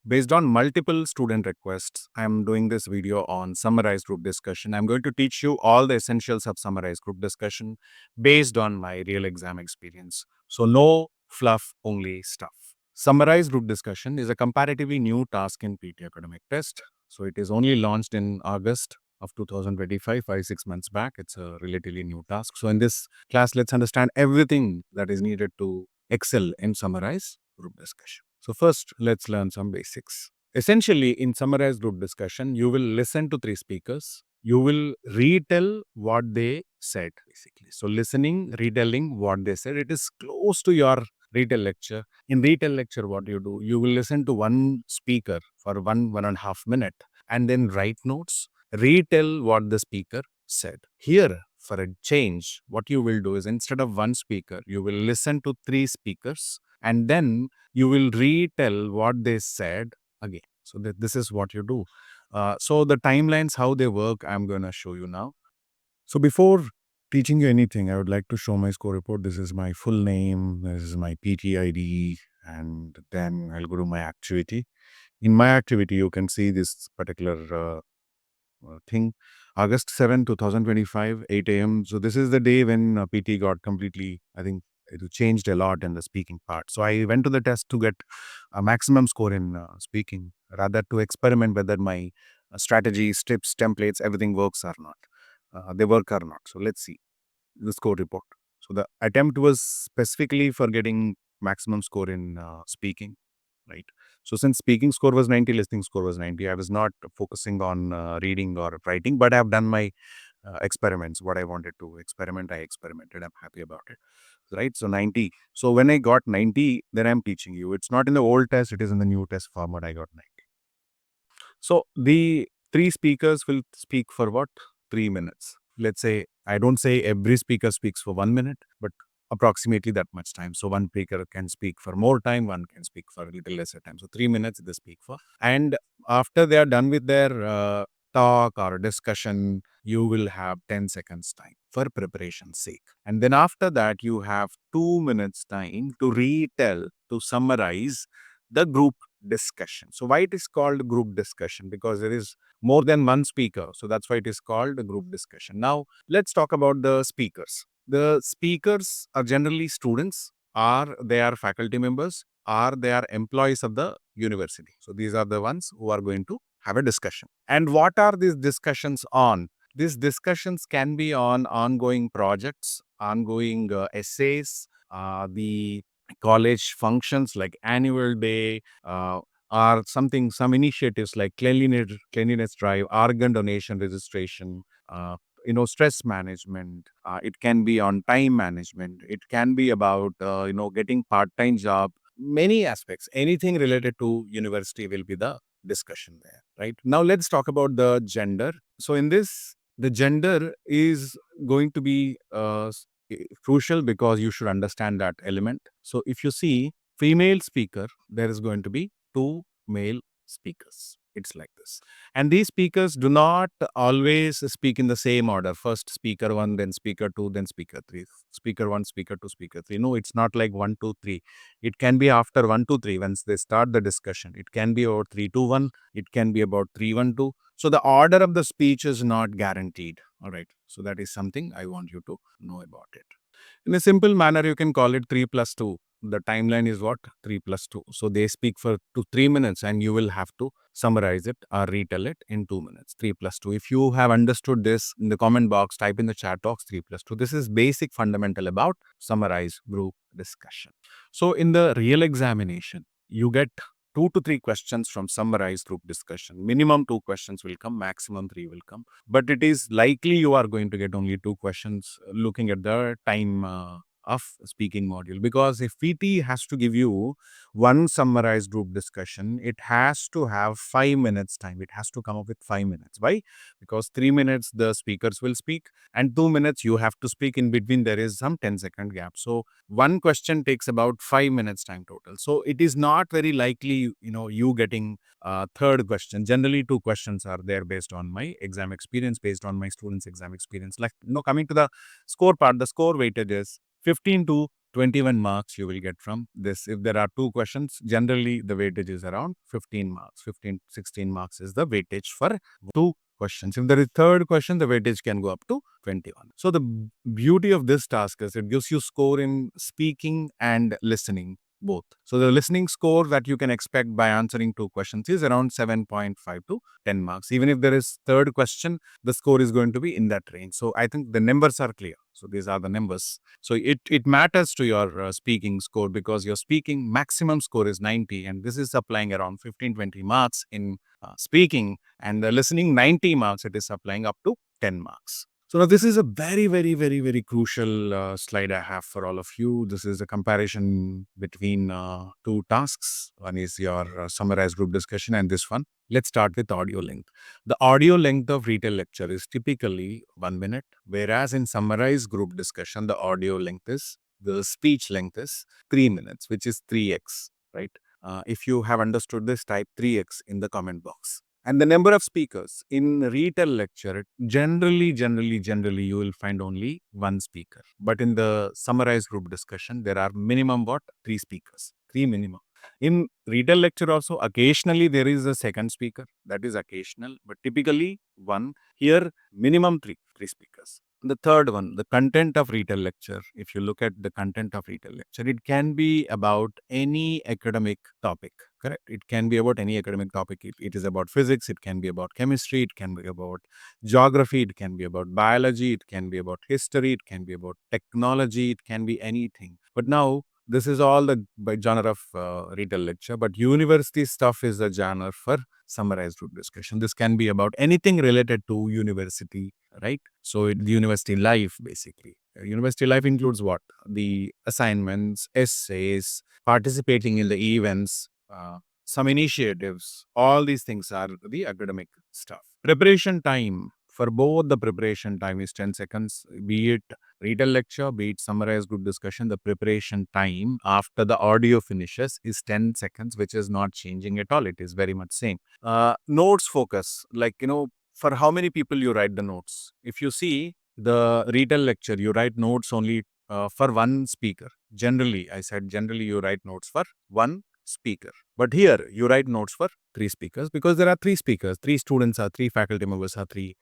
Based on multiple student requests, I am doing this video on Summarize Group Discussion. I'm going to teach you all the essentials of Summarize Group Discussion based on my real exam experience. So no fluff, only stuff. Summarize Group Discussion is a comparatively new task in PTE Academic test. So it is only launched in August of 2025, 5-6 months back. It's a relatively new task. So in this class, let's understand everything that is needed to excel in Summarize Group Discussion. So first, let's learn some basics. Essentially, in Summarize Group Discussion, you will listen to three speakers. You will retell what they said, basically. So listening, retelling what they said, it is close to your Retell Lecture. In Retell Lecture, what you do, you will listen to one speaker for 1.5 minutes and then write notes, retell what the speaker said. Here, for a change, what you will do is instead of one speaker, you will listen to three speakers and then you will retell what they said again. So this is what you do. So the timelines, how they work, I'm going to show you now. So before teaching you anything, I would like to show my score report. This is my full name, this is my PTE ID, and then I'll go to my activity. In my activity, you can see this particular thing. August 7, 2025, 8 a.m. So this is the day when PT got completely, I think it changed a lot in the speaking part. So I went to the test to get a maximum score in speaking, rather to experiment whether my strategies, tips, templates, everything works or not. They work or not. So let's see the score report. So the attempt was specifically for getting maximum score in speaking, right? So since speaking score was 90, listening score was 90, I was not focusing on reading or writing, but I have done my experiments. What I wanted to experiment, I experimented. I'm happy about it, right? So 90. So when I got 90, then I'm teaching you. It's not in the old test, it is in the new test format. I got 90. So the three speakers will speak for what? 3 minutes. Let's say, I don't say every speaker speaks for 1 minute, but approximately that much time. So one speaker can speak for more time, one can speak for a little lesser time. So 3 minutes they speak for. And after they are done with their talk or discussion, you will have 10 seconds time for preparation's sake. And then after that, you have 2 minutes time to retell, to summarize the group discussion. So why it is called group discussion? Because there is more than one speaker. So that's why it is called a group discussion. Now, let's talk about the speakers. The speakers are generally students, or they are faculty members, or they are employees of the university. So these are the ones who are going to have a discussion. And what are these discussions on? These discussions can be on ongoing projects, ongoing essays, the college functions like annual day, or some initiatives like cleanliness drive, organ donation registration, stress management. It can be on time management. It can be about getting part-time job. Many aspects. Anything related to university will be the discussion there. Right now, let's talk about the gender. So in this, the gender is going to be crucial because you should understand that element. So if you see female speaker, there is going to be two male speakers. It's like this. And these speakers do not always speak in the same order. First speaker one, then speaker two, then speaker three. Speaker one, speaker two, speaker three. No, it's not like 1, 2, 3. It can be after 1, 2, 3 once they start the discussion. It can be about 3, 2, 1. It can be about 3, 1, 2. So the order of the speech is not guaranteed. All right. So that is something I want you to know about it. In a simple manner, you can call it 3 plus 2. The timeline is what? 3 plus 2. So they speak for 3 minutes and you will have to summarize it or retell it in 2 minutes. 3 plus 2. If you have understood this, in the comment box, type in the chat box 3 plus 2. This is basic fundamental about summarize group discussion. So in the real examination, you get 2 to 3 questions from summarized group discussion. Minimum 2 questions will come, maximum 3 will come. But it is likely you are going to get only 2 questions looking at the time of speaking module. Because if PT has to give you one summarized group discussion, it has to have 5 minutes time. It has to come up with 5 minutes. Why? Because 3 minutes the speakers will speak and 2 minutes you have to speak. In between there is some 10-second gap. So one question takes about 5 minutes time total. So it is not very likely, you getting third question. Generally 2 questions are there based on my exam experience, based on my students' exam experience. Like, coming to the score part, the score weightage is 15 to 21 marks you will get from this. If there are two questions, generally the weightage is around 15 marks. 15, 16 marks is the weightage for two questions. If there is third question, the weightage can go up to 21. So the beauty of this task is it gives you score in speaking and listening both. So the listening score that you can expect by answering two questions is around 7.5 to 10 marks. Even if there is third question, the score is going to be in that range. So I think the numbers are clear. So these are the numbers. So it matters to your speaking score, because your speaking maximum score is 90, and this is applying around 15-20 marks in speaking, and the listening 90 marks, it is applying up to 10 marks. So now this is a very, very, very, very crucial slide I have for all of you. This is a comparison between two tasks. One is your summarized group discussion and this one. Let's start with audio length. The audio length of Retell Lecture is typically 1 minute, whereas in summarized group discussion, the speech length is 3 minutes, which is 3x, right? If you have understood this, type 3x in the comment box. And the number of speakers in Retell Lecture, generally, you will find only one speaker. But in the summarized group discussion, there are minimum what? 3 speakers. 3 minimum. In Retell Lecture also, occasionally there is a second speaker. That is occasional, but typically one. Here, minimum three speakers. The third one, the content of Retell Lecture. If you look at the content of Retell Lecture, it can be about any academic topic, correct? It can be about any academic topic. It is about physics, it can be about chemistry, it can be about geography, it can be about biology, it can be about history, it can be about technology, it can be anything. But now, this is all the by genre of Retell Lecture, but university stuff is the genre for summarized group discussion. This can be about anything related to university, right? So the university life, basically. University life includes what? The assignments, essays, participating in the events, some initiatives. All these things are the academic stuff. Preparation time. For both, the preparation time is 10 seconds, be it Retell Lecture, be it summarized group discussion. The preparation time after the audio finishes is 10 seconds, which is not changing at all. It is very much same. Notes focus, like, for how many people you write the notes. If you see the Retell Lecture, you write notes only for one speaker. Generally, I said generally you write notes for one speaker. But here you write notes for three speakers, because there are three speakers, three students are three faculty members are three,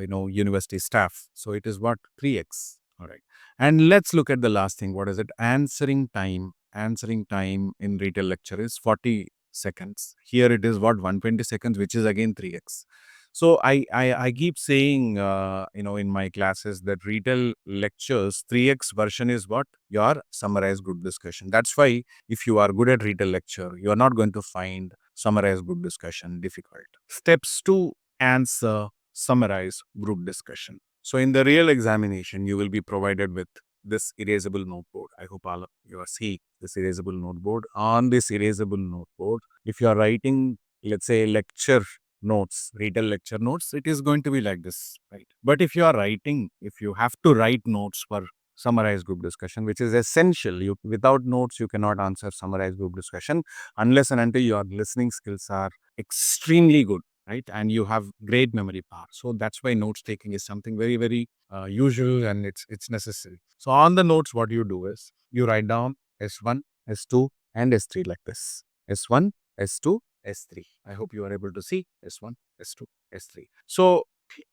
university staff. So it is what? 3x. All right. And let's look at the last thing. What is it? Answering time. Answering time in Retell Lecture is 40 seconds. Here it is what? 120 seconds, which is again 3x. So I keep saying, in my classes that Retell Lectures 3x version is what? Your summarized group discussion. That's why if you are good at Retell Lecture, you are not going to find summarized group discussion difficult. Steps to answer summarize group discussion. So in the real examination, you will be provided with this erasable noteboard. I hope all of you are seeing this erasable noteboard. On this erasable noteboard, if you are writing, let's say, lecture notes, Retell Lecture notes, it is going to be like this, right? But if you are writing, if you have to write notes for summarized group discussion, which is essential, without notes, you cannot answer summarized group discussion unless and until your listening skills are extremely good, right? And you have great memory power. So that's why notes taking is something very, very usual, and it's necessary. So on the notes, what you do is you write down S1, S2, and S3 like this. S1, S2, S3. I hope you are able to see S1, S2, S3. So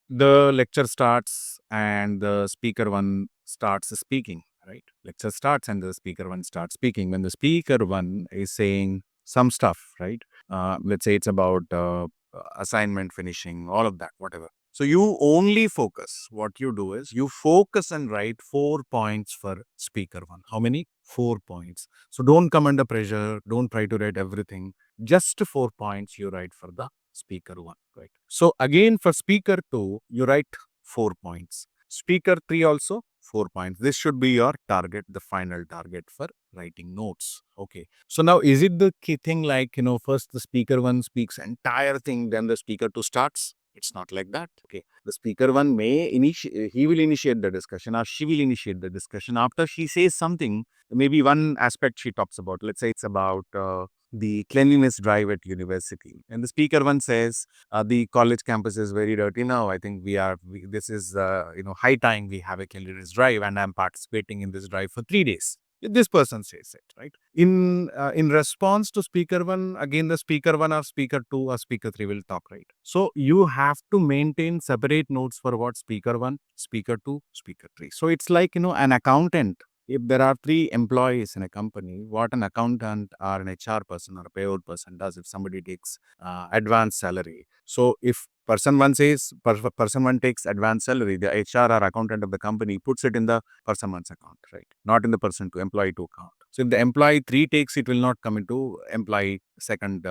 the lecture starts and the speaker one starts speaking, right? Lecture starts and the speaker one starts speaking. When the speaker one is saying some stuff, right? Let's say it's about assignment finishing, all of that, whatever. So you only focus. What you do is you focus and write 4 points for speaker one. How many? 4 points. So don't come under pressure. Don't try to write everything. Just 4 points you write for the speaker one, right? So again for speaker two, you write 4 points. Speaker three also 4 points. This should be your target, the final target for writing notes. Okay. So now is it the key thing like, first the speaker one speaks entire thing, then the speaker two starts? It's not like that. Okay. The speaker one he will initiate the discussion or she will initiate the discussion. After she says something, maybe one aspect she talks about, let's say it's about the cleanliness drive at university. And the speaker one says, the college campus is very dirty now. I think this is, high time we have a cleanliness drive, and I'm participating in this drive for 3 days. This person says it, right? In response to speaker one, again the speaker one or speaker two or speaker three will talk, right? So you have to maintain separate notes for what speaker one, speaker two, speaker three. So it's like, an accountant. If there are three employees in a company, what an accountant or an HR person or a payroll person does, if somebody takes advance salary. So if person one takes advance salary, the HR or accountant of the company puts it in the person one's account, right? Not in the person to employee two account. So if the employee three takes, it will not come into employee second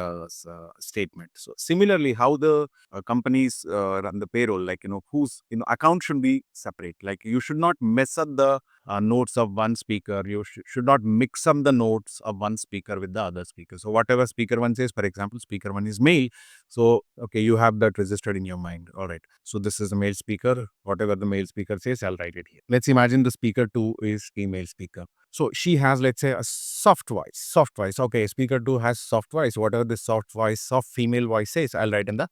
statement. So similarly, how the companies run the payroll, like, whose, account should be separate. Like, you should not mess up the notes of one speaker. You should not mix up the notes of one speaker with the other speaker. So whatever speaker one says, for example, speaker one is male. So, okay, you have that registered in your mind. All right. So this is a male speaker. Whatever the male speaker says, I'll write it here. Let's imagine the speaker two is female speaker. So she has, let's say, a soft voice. Soft voice. Okay, speaker two has soft voice. Whatever the soft voice, soft female voice says, I'll write in the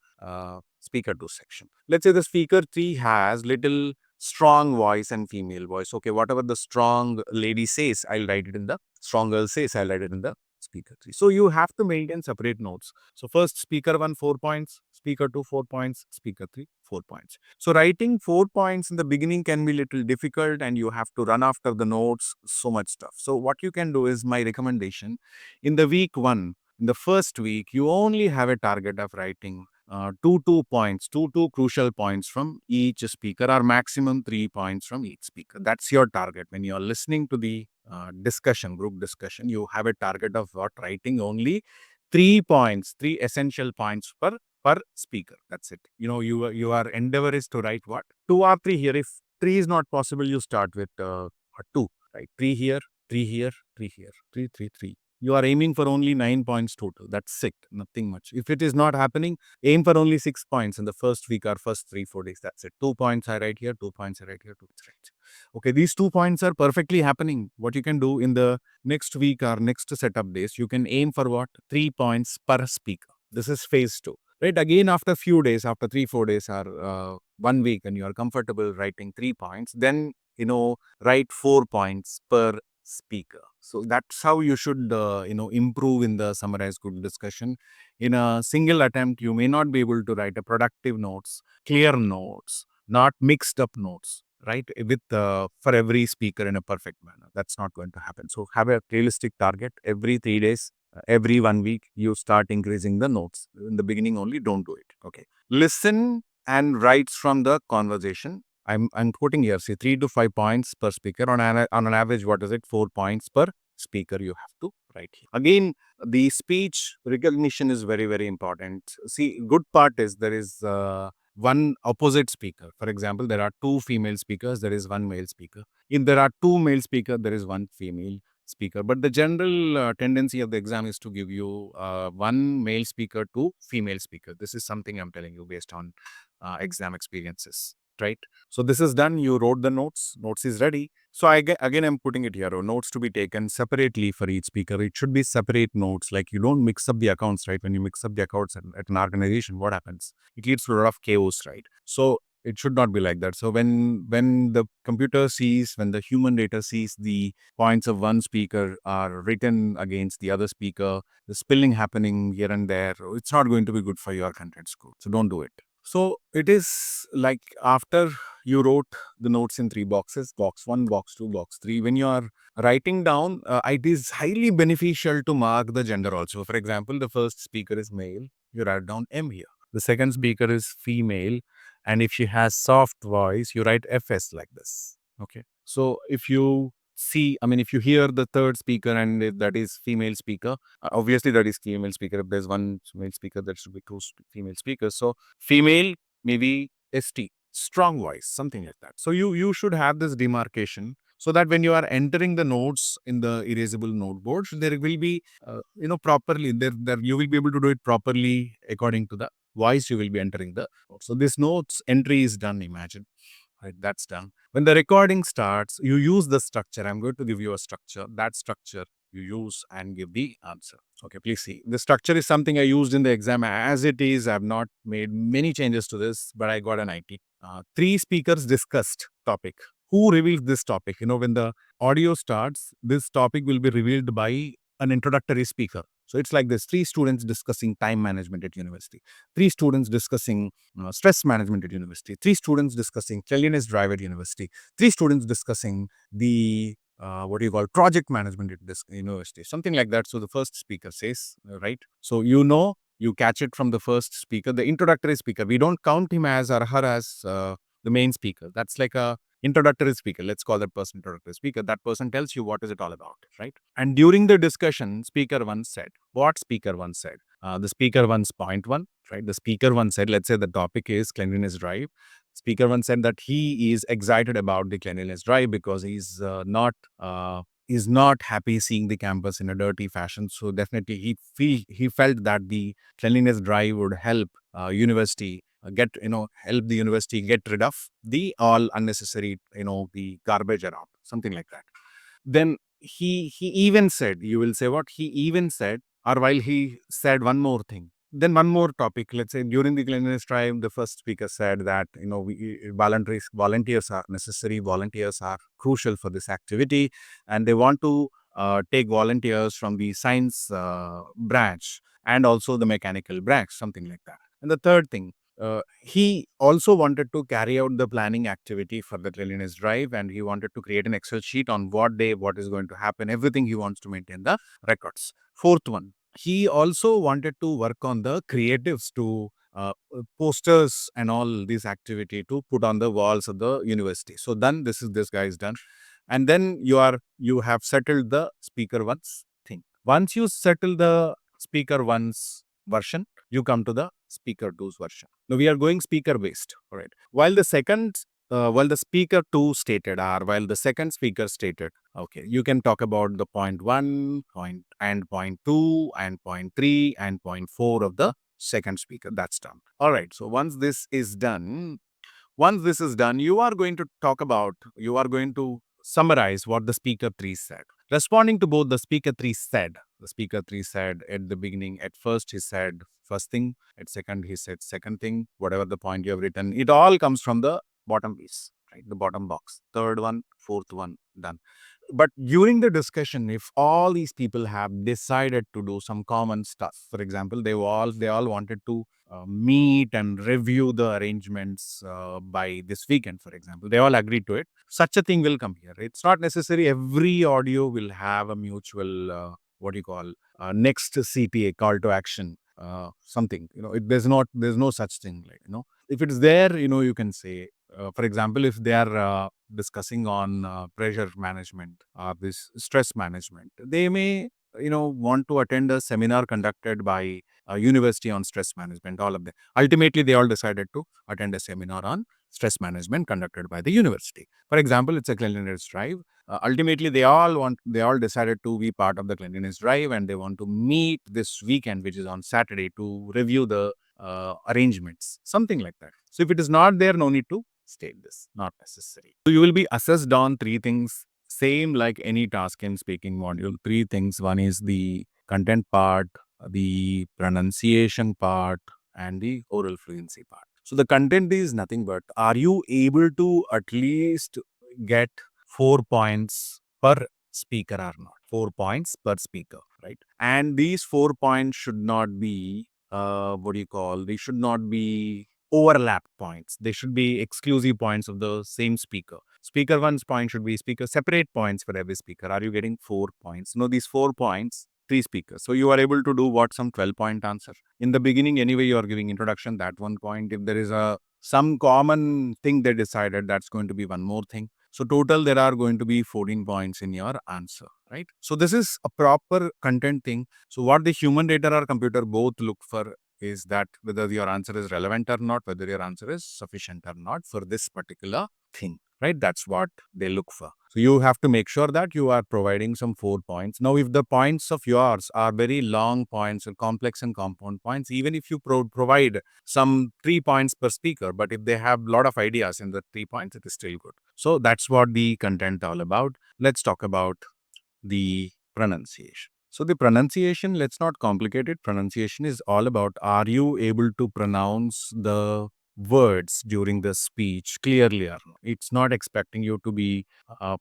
speaker two section. Let's say the speaker three has little strong voice and female voice. Okay, whatever the strong lady says, I'll write it in the strong girl says, I'll write it in the speaker three. So you have to maintain separate notes. So first speaker one 4 points, speaker two 4 points, speaker three 4 points. So writing 4 points in the beginning can be little difficult and you have to run after the notes, so much stuff. So what you can do is my recommendation in the week one, in the first week, you only have a target of writing two points, two crucial points from each speaker, or maximum 3 points from each speaker. That's your target. When you're listening to the group discussion, you have a target of what? Writing only 3 points, three essential points per speaker. That's it. Your endeavor is to write what? Two or three here. If three is not possible, you start with two, right? Three here, three here, three here, three. You are aiming for only 9 points total. That's it. Nothing much. If it is not happening, aim for only 6 points in the first week or first 3-4 days. That's it. 2 points I write here, 2 points I write here, 2 points I write. Okay, these 2 points are perfectly happening. What you can do in the next week or next setup days, you can aim for what? 3 points per speaker. This is phase two. Right? Again, after few days, after 3-4 days or 1 week, and you are comfortable writing 3 points, then write 4 points per speaker. So that's how you should improve in the summarized group discussion. In a single attempt, you may not be able to write a productive notes, clear notes, not mixed up notes, right, with for every speaker in a perfect manner. That's not going to happen. So have a realistic target. Every 3 days, every 1 week, you start increasing the notes. In the beginning only, don't do it. Okay, listen and writes from the conversation. I'm quoting here, say 3 to 5 points per speaker. On an average, what is it? 4 points per speaker you have to write here. Again, the speech recognition is very, very important. See, good part is there is one opposite speaker. For example, there are two female speakers, there is one male speaker. If there are two male speakers, there is one female speaker. But the general tendency of the exam is to give you one male speaker, two female speaker. This is something I'm telling you based on exam experiences, right? So this is done. You wrote the notes. Notes is ready. So again, I'm putting it here. Notes to be taken separately for each speaker. It should be separate notes. Like, you don't mix up the accounts, right? When you mix up the accounts at an organization, what happens? It leads to a lot of chaos, right? So it should not be like that. So when the computer sees, when the human data sees the points of one speaker are written against the other speaker, the spelling happening here and there, it's not going to be good for your content score. So don't do it. So it is like, after you wrote the notes in 3 boxes, box 1, box 2, box 3, when you are writing down, it is highly beneficial to mark the gender also. For example, the first speaker is male, you write down M here. The second speaker is female, and if she has soft voice, you write FS like this. Okay. So if you if you hear the third speaker and if that is female speaker, obviously that is female speaker. If there's one male speaker, that should be two female speakers. So female, maybe ST, strong voice, something like that. So you should have this demarcation, so that when you are entering the notes in the erasable noteboard, there will be properly there you will be able to do it properly according to the voice you will be entering the notes. So this notes entry is done, imagine. Right, that's done. When the recording starts, you use the structure. I'm going to give you a structure. That structure you use and give the answer. Okay, please see. The structure is something I used in the exam as it is. I've not made many changes to this, but I got an IT. Three speakers discussed topic. Who reveals this topic? When the audio starts, this topic will be revealed by an introductory speaker. So it's like this: three students discussing time management at university, three students discussing stress management at university, three students discussing cleanliness drive at university, three students discussing the what do you call project management at this university, something like that. So the first speaker says, right? So you catch it from the first speaker, the introductory speaker. We don't count him as or her as the main speaker. That's like a introductory speaker. Let's call that person introductory speaker. That person tells you what is it all about, right? And during the discussion, speaker one said, what speaker one said? The speaker one's point one, right? The speaker one said, let's say the topic is cleanliness drive. Speaker one said that he is excited about the cleanliness drive because he's not happy seeing the campus in a dirty fashion. So definitely he felt that the cleanliness drive would help university help the university get rid of the all unnecessary the garbage around, something like that. Then he even said, you will say what he even said, or while he said one more thing, then one more topic. Let's say during the cleanliness drive, the first speaker said that volunteers are necessary, volunteers are crucial for this activity, and they want to take volunteers from the science branch and also the mechanical branch, something like that. And the third thing, he also wanted to carry out the planning activity for the cleanliness drive, and he wanted to create an Excel sheet on what day, what is going to happen, everything. He wants to maintain the records. Fourth one, he also wanted to work on the creatives to posters and all this activity to put on the walls of the university. So done. This guy is done, and then you have settled the speaker one's thing. Once you settle the speaker one's version, you come to the speaker two's version. Now we are going speaker based. All right. While the speaker two stated, or while the second speaker stated, okay, you can talk about the point one, point two, and point three, and point four of the second speaker. That's done. All right. So once this is done, you are going to summarize what the speaker 3 said. Responding to both the speaker 3 said at the beginning, at first he said first thing, at second he said second thing, whatever the point you have written, it all comes from the bottom piece, right? The bottom box. Third one, fourth one, done. But during the discussion, if all these people have decided to do some common stuff, for example, they all wanted to meet and review the arrangements by this weekend, for example, they all agreed to it. Such a thing will come here. It's not necessary every audio will have a mutual what do you call next CTA, call to action, something. There's no such thing, like if it's there, you can say, for example, if they are discussing on pressure management or this stress management, they may want to attend a seminar conducted by a university on stress management. All of them ultimately they all decided to attend a seminar on stress management conducted by the university. For example, it's a cleanliness drive. Ultimately they all decided to be part of the cleanliness drive, and they want to meet this weekend, which is on Saturday, to review the arrangements, something like that. So if it is not there, no need to state this, not necessary. So you will be assessed on three things, same like any task in speaking module. Three things: one is the content part, the pronunciation part, and the oral fluency part. So the content is nothing but, are you able to at least get 4 points per speaker or not? 4 points per speaker, right? And these 4 points should not be they should not be overlap points. They should be exclusive points of the same speaker. Speaker one's point should be speaker separate points for every speaker. Are you getting 4 points? No, these 4 points, three speakers. So you are able to do what, some 12-point answer. In the beginning, anyway, you are giving introduction, that 1 point. If there is some common thing they decided, that's going to be one more thing. So total, there are going to be 14 points in your answer, right? So this is a proper content thing. So what the human data or computer both look for is that whether your answer is relevant or not, whether your answer is sufficient or not for this particular thing, right? That's what they look for. So you have to make sure that you are providing some 4 points. Now, if the points of yours are very long points or complex and compound points, even if you provide some 3 points per speaker, but if they have a lot of ideas in the 3 points, it is still good. So that's what the content all about. Let's talk about the pronunciation. So the pronunciation, let's not complicate it. Pronunciation is all about, are you able to pronounce the words during the speech clearly or not. It's not expecting you to be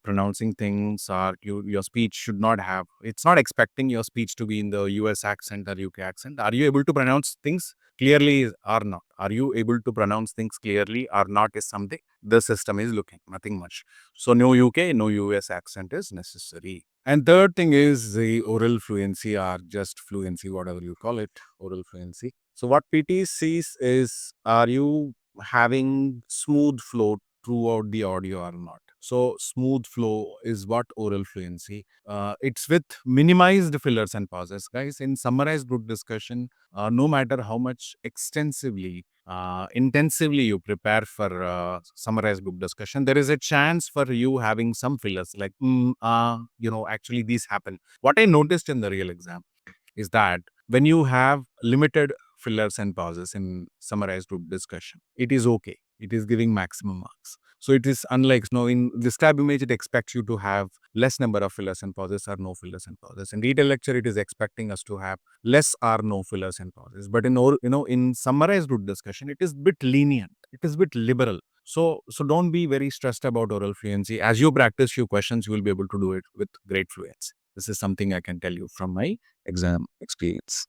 pronouncing things, or your speech should not have, it's not expecting your speech to be in the US accent or UK accent. Are you able to pronounce things clearly or not? Are you able to pronounce things clearly or not is something the system is looking, nothing much. So no UK, no US accent is necessary. And third thing is the oral fluency, or just fluency, whatever you call it, oral fluency. So what PT sees is, are you having smooth flow throughout the audio or not? So smooth flow is what oral fluency. It's with minimized fillers and pauses, guys. In summarized group discussion, no matter how much intensively you prepare for summarized group discussion, there is a chance for you having some fillers like, actually these happen. What I noticed in the real exam is that when you have limited fillers and pauses in summarized group discussion, it is okay. It is giving maximum marks. So it is unlike, in this tab image, it expects you to have less number of fillers and pauses or no fillers and pauses. In Retell Lecture, it is expecting us to have less or no fillers and pauses. But in summarized group discussion, it is bit lenient. It is bit liberal. So don't be very stressed about oral fluency. As you practice few questions, you will be able to do it with great fluency. This is something I can tell you from my exam experience.